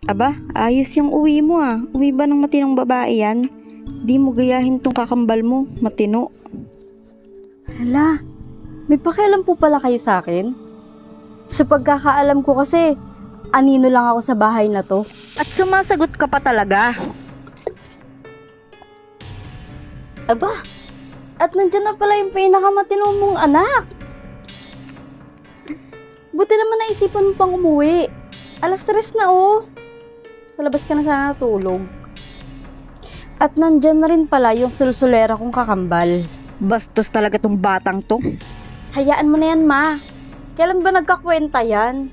Aba, ayos yung uwi mo ah. Uwi ba ng matinong babae yan? Di mo gayahin tong kakambal mo, matino. Hala, may pakialam po pala kayo sa akin? Sa pagkakaalam ko kasi, anino lang ako sa bahay na to. At sumasagot ka pa talaga. Aba, at nandyan na pala yung pinakamatino mong anak. Buti naman naisipan mo pang umuwi. Alas 3 na oh. Sa labas ka na sana natulog. At nandyan na rin pala yung sulsulera kong kakambal. Bastos talaga tong batang to. Hayaan mo na yan, ma. Kailan ba nagkakwenta yan?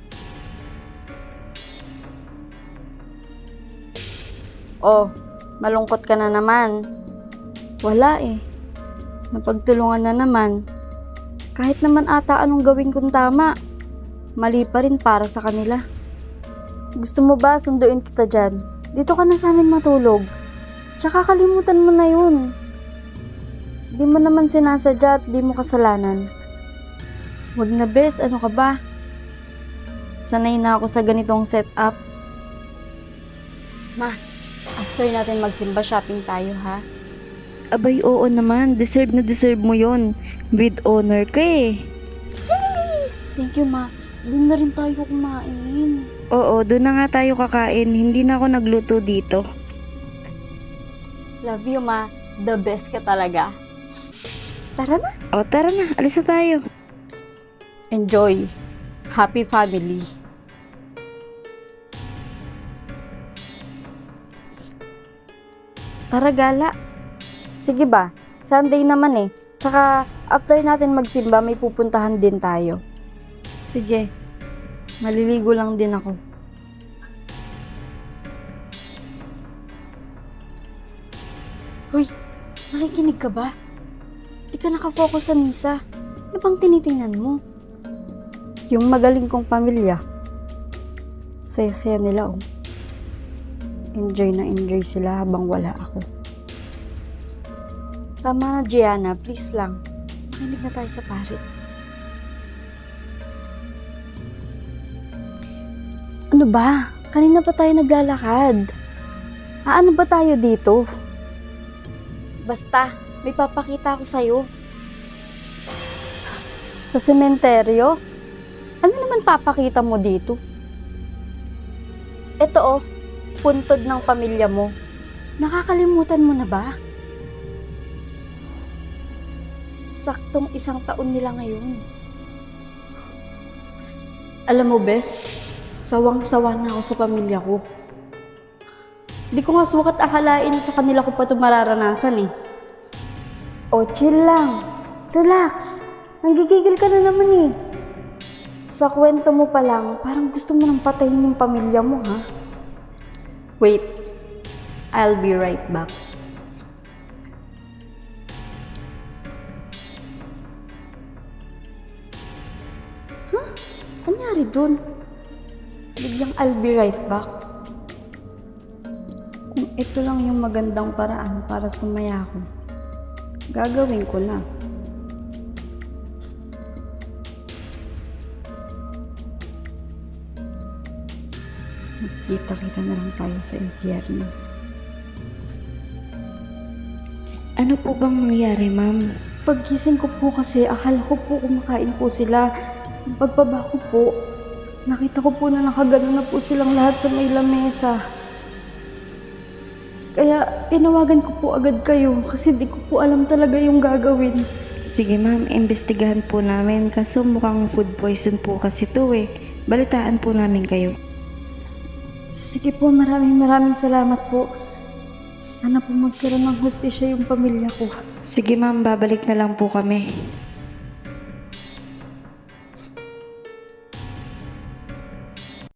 Oh, malungkot ka na naman. Wala eh. Napagtulungan na naman. Kahit naman ata anong gawin kong tama, mali pa rin para sa kanila. Gusto mo ba sunduin kita dyan? Dito ka na sa amin matulog. Tsaka kalimutan mo na yun. Di mo naman sinasadya at di mo kasalanan. Wag na bes, ano ka ba? Sanay na ako sa ganitong setup. Ma, after natin magsimba, shopping tayo ha? Abay, oo naman. Deserve na deserve mo yon. With honor ka eh. Thank you ma. Doon na rin tayo kumain. Oo, doon na nga tayo kakain. Hindi na ako nagluto dito. Love you ma. The best ka talaga. Tara na. O, tara na. Alis na tayo. Enjoy. Happy family. Tara gala. Sige ba? Sunday naman eh. Tsaka after natin magsimba may pupuntahan din tayo. Sige. Maliligo lang din ako. Hoy, nakikinig ka ba? Di ka nakafocus sa misa. Ano bang tinitingnan mo? Yung magaling kong pamilya. Saya-saya nila oh. Enjoy na enjoy sila habang wala ako. Tama na Gianna, please lang. Makinig na tayo sa parit. Ano ba? Kanina pa tayo naglalakad. Ano ba tayo dito? Basta, may papakita ako sa'yo. Sa sementeryo? Ano naman papakita mo dito? Ito oh, puntod ng pamilya mo. Nakakalimutan mo na ba? Saktong 1 taon nila ngayon. Alam mo, Bes, sawang-sawa na ako sa pamilya ko. Di ko nga sukat akalain na sa kanila ko pa ito mararanasan eh. O, chill lang. Relax. Nanggigigil ka na naman eh. Sa kwento mo pa lang, parang gusto mo nang patayin yung pamilya mo, ha? Wait. I'll be right back. Huh? Anyari dun? Biglang I'll be right back. Kung ito lang yung magandang paraan para sumaya ko, gagawin ko na. Kita-kita na lang tayo sa impyerno. Ano po bang nangyari, ma'am? Paggising ko po kasi, akala ko po kumakain po sila. Pagbaba ko po, nakita ko po na nakagano na po silang lahat sa may lamesa. Kaya tinawagan ko po agad kayo kasi di ko po alam talaga yung gagawin. Sige ma'am, imbestigahan po namin. Kaso mukhang food poison po kasi to eh. Balitaan po namin kayo. Sige po, maraming salamat po. Sana po magkaroon ng hustisya yung pamilya ko. Sige ma'am, babalik na lang po kami.